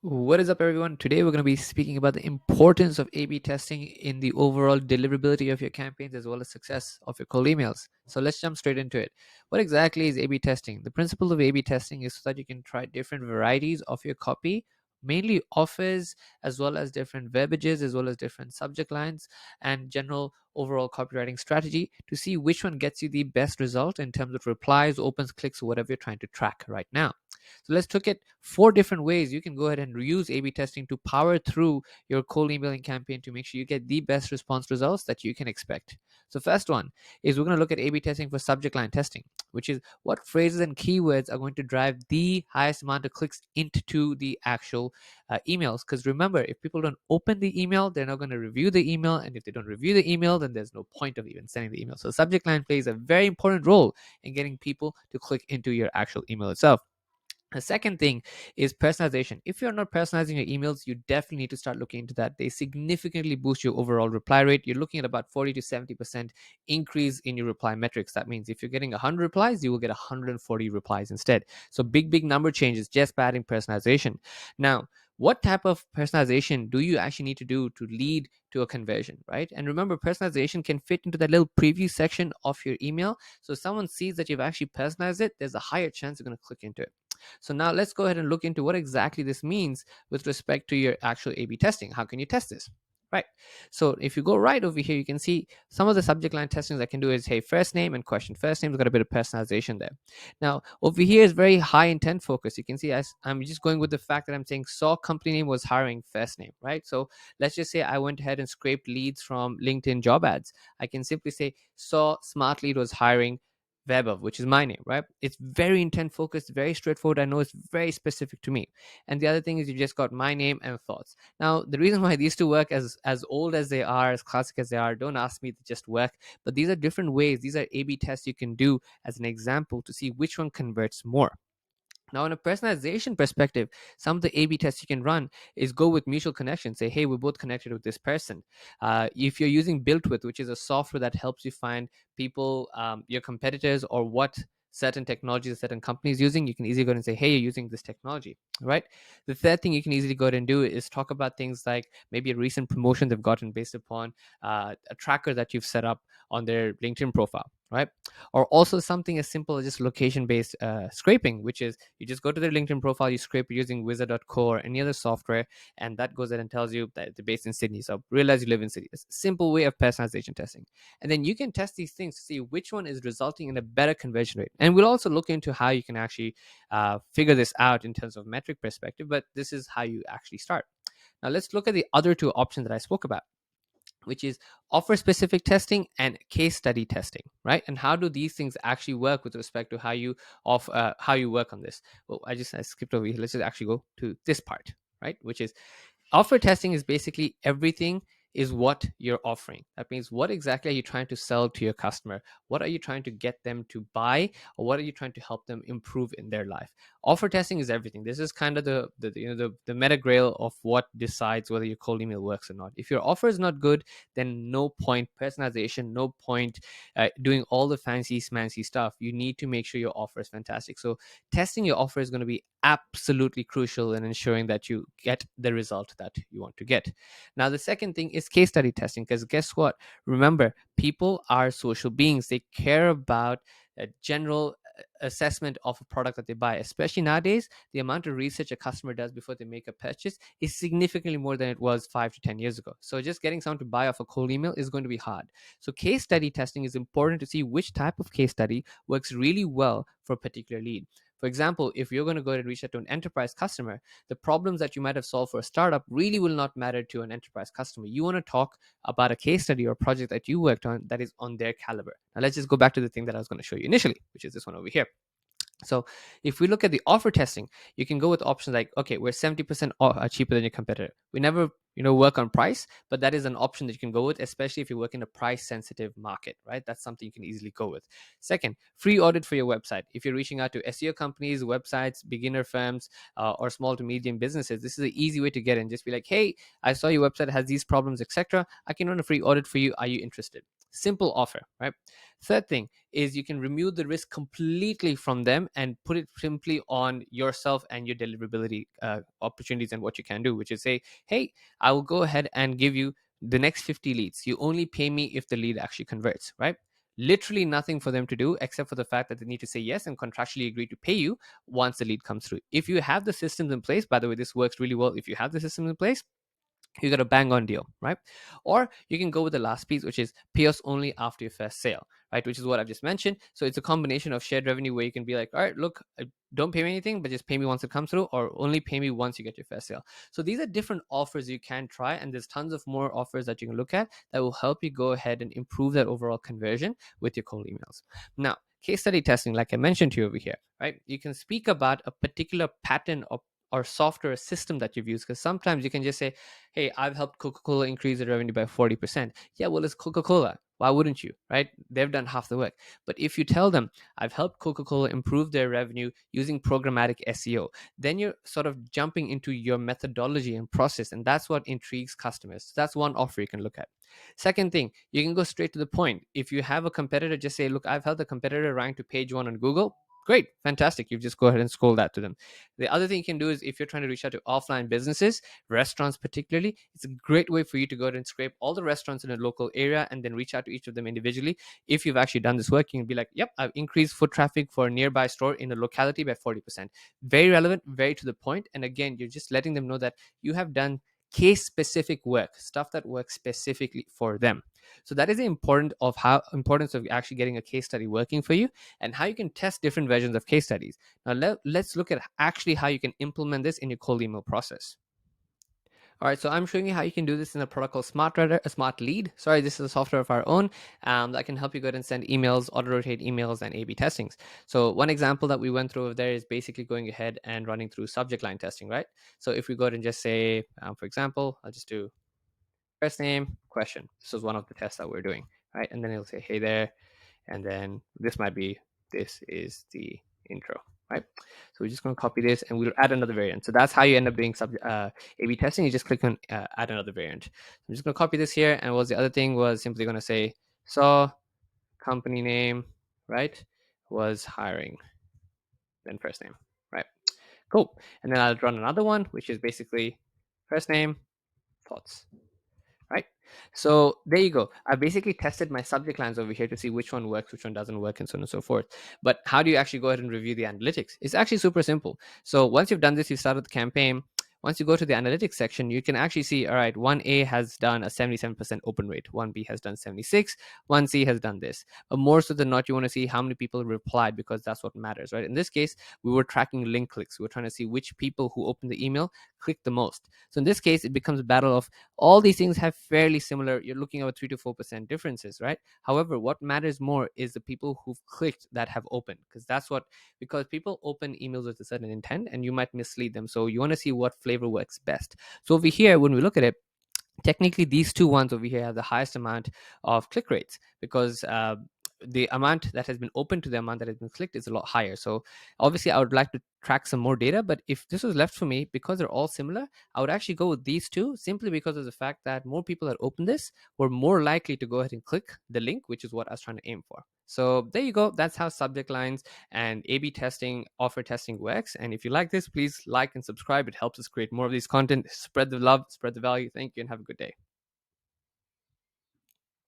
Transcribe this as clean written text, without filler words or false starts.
What is up, everyone? Today, we're going to be speaking about the importance of A B testing in the overall deliverability of your campaigns as well as success of your cold emails. So, let's jump straight into it. What exactly is A B testing? The principle of A B testing is so that you can try different varieties of your copy, mainly offers, as well as different verbiages, as well as different subject lines, and general overall copywriting strategy to see which one gets you the best result in terms of replies, opens, clicks, or whatever you're trying to track right now. So let's look at 4 different ways you can go ahead and use A/B testing to power through your cold emailing campaign to make sure you get the best response results that you can expect. So first one is we're going to look at A/B testing for subject line testing, which is what phrases and keywords are going to drive the highest amount of clicks into the actual emails. Because remember, if people don't open the email, they're not going to review the email, and if they don't review the email, then there's no point of even sending the email. So subject line plays a very important role in getting people to click into your actual email itself. The second thing is personalization. If you're not personalizing your emails, you definitely need to start looking into that. They significantly boost your overall reply rate. You're looking at about 40 to 70% increase in your reply metrics. That means if you're getting 100 replies, you will get 140 replies instead. So big number changes just by adding personalization. Now, what type of personalization do you actually need to do to lead to a conversion, right? And remember, personalization can fit into that little preview section of your email. So if someone sees that you've actually personalized it, there's a higher chance they're going to click into it. So now let's go ahead and look into what exactly this means with respect to your actual A/B testing. How can you test this? Right. So if you go right over here, you can see some of the subject line testing I can do is, hey, first name and question. First name's got a bit of personalization there. Now over here is very high intent focus. You can see I'm just going with the fact that I'm saying saw company name was hiring first name, right? So let's just say I went ahead and scraped leads from LinkedIn job ads. I can simply say saw smart lead was hiring Weber, which is my name, right? It's very intent focused, very straightforward. I know it's very specific to me. And the other thing is you just got my name and thoughts. Now, the reason why these two work as old as they are, as classic as they are, don't ask me to just work. But these are different ways. These are A/B tests you can do as an example to see which one converts more. Now, in a personalization perspective, some of the A/B tests you can run is go with mutual connection. Say, hey, we're both connected with this person. If you're using Built With, which is a software that helps you find people, your competitors, or what certain technologies certain companies using, you can easily go and say, hey, you're using this technology, right? The third thing you can easily go ahead and do is talk about things like maybe a recent promotion they've gotten based upon a tracker that you've set up on their LinkedIn profile, right? Or also something as simple as just location based scraping, which is you just go to their LinkedIn profile, you scrape using wizard.co or any other software, and that goes in and tells you that they're based in Sydney. So realize you live in Sydney. It's a simple way of personalization testing. And then you can test these things to see which one is resulting in a better conversion rate. And we'll also look into how you can actually figure this out in terms of metric perspective, but this is how you actually start. Now let's look at the other two options that I spoke about, which is offer specific testing and case study testing, right? And how do these things actually work with respect to how you work on this? Well, I skipped over here. Let's just actually go to this part, right? Which is offer testing is basically everything is what you're offering. That means what exactly are you trying to sell to your customer? What are you trying to get them to buy, or what are you trying to help them improve in their life? Offer testing is everything. This is kind of the meta grail of what decides whether your cold email works or not. If your offer is not good, then no point personalization, no point doing all the fancy smancy stuff. You need to make sure your offer is fantastic. So testing your offer is going to be absolutely crucial in ensuring that you get the result that you want to get. Now, the second thing is case study testing, because guess what? Remember, people are social beings. They care about a general assessment of a product that they buy. Especially nowadays, the amount of research a customer does before they make a purchase is significantly more than it was 5 to 10 years ago. So just getting someone to buy off a cold email is going to be hard. So case study testing is important to see which type of case study works really well for a particular lead. For example, if you're going to go and reach out to an enterprise customer, the problems that you might have solved for a startup really will not matter to an enterprise customer. You want to talk about a case study or a project that you worked on that is on their caliber. Now, let's just go back to the thing that I was going to show you initially, which is this one over here. So if we look at the offer testing, you can go with options like, okay, we're 70% cheaper than your competitor. We never, work on price, but that is an option that you can go with, especially if you work in a price sensitive market, right? That's something you can easily go with. Second, free audit for your website. If you're reaching out to SEO companies, websites, beginner firms, or small to medium businesses, this is an easy way to get in. Just be like, hey, I saw your website has these problems, etc. I can run a free audit for you. Are you interested? Simple offer, right? Third thing is you can remove the risk completely from them and put it simply on yourself and your deliverability opportunities and what you can do, which is say, hey, I will go ahead and give you the next 50 leads. You only pay me if the lead actually converts, right? Literally nothing for them to do except for the fact that they need to say yes and contractually agree to pay you once the lead comes through. If you have the systems in place, by the way, this works really well. If you have the systems in place, you got a bang on deal, right? Or you can go with the last piece, which is pay us only after your first sale, right? Which is what I've just mentioned. So it's a combination of shared revenue where you can be like, all right, look, don't pay me anything, but just pay me once it comes through, or only pay me once you get your first sale. So these are different offers you can try, and there's tons of more offers that you can look at that will help you go ahead and improve that overall conversion with your cold emails. Now, case study testing, like I mentioned to you over here, right? You can speak about a particular pattern or software system that you've used, because sometimes you can just say, hey, I've helped Coca-Cola increase their revenue by 40%. Yeah, well, it's Coca-Cola. Why wouldn't you, right? They've done half the work. But if you tell them, I've helped Coca-Cola improve their revenue using programmatic SEO, then you're sort of jumping into your methodology and process. And that's what intrigues customers. That's one offer you can look at. Second thing, you can go straight to the point. If you have a competitor, just say, look, I've helped a competitor rank to page one on Google. Great, fantastic. You just go ahead and scroll that to them. The other thing you can do is if you're trying to reach out to offline businesses, restaurants particularly, it's a great way for you to go ahead and scrape all the restaurants in a local area and then reach out to each of them individually. If you've actually done this work, you can be like, yep, I've increased foot traffic for a nearby store in the locality by 40%. Very relevant, very to the point. And again, you're just letting them know that you have done case specific work, stuff that works specifically for them. So that is the importance of actually getting a case study working for you, and how you can test different versions of case studies. Now let's look at actually how you can implement this in your cold email process. All right, so I'm showing you how you can do this in a product called Smart Lead. Sorry, this is a software of our own that can help you go ahead and send emails, auto rotate emails, and A/B testings. So one example that we went through over there is basically going ahead and running through subject line testing, right? So if we go ahead and just say, for example, I'll just do first name question. This is one of the tests that we're doing, right? And then it'll say, hey there, and then this is the intro, right? So we're just going to copy this and we'll add another variant. So that's how you end up doing A/B testing. You just click on add another variant. I'm just going to copy this here, and the other thing was simply going to say saw company name, right, was hiring, then first name, right? Cool. And then I'll run another one, which is basically first name, thoughts, right? So there you go. I basically tested my subject lines over here to see which one works, which one doesn't work, and so on and so forth. But how do you actually go ahead and review the analytics? It's actually super simple. So once you've done this, you started the campaign. Once you go to the analytics section, you can actually see, all right, 1A has done a 77% open rate, 1B has done 76, 1C has done this. But more so than not, you want to see how many people replied, because that's what matters, right? In this case, we were tracking link clicks. We were trying to see which people who opened the email clicked the most. So in this case, it becomes a battle of all these things have fairly similar. You're looking at 3 to 4% differences, right? However, what matters more is the people who've clicked that have opened, because people open emails with a certain intent and you might mislead them. So you want to see what flavor works best. So over here, when we look at it, technically these two ones over here have the highest amount of click rates, because the amount that has been opened to the amount that has been clicked is a lot higher. So obviously I would like to track some more data, but if this was left for me, because they're all similar, I would actually go with these two, simply because of the fact that more people that open this were more likely to go ahead and click the link, which is what I was trying to aim for. So there you go. That's how subject lines and A/B testing, offer testing works. And if you like this, please like and subscribe. It helps us create more of these content. Spread the love, spread the value. Thank you, and have a good day.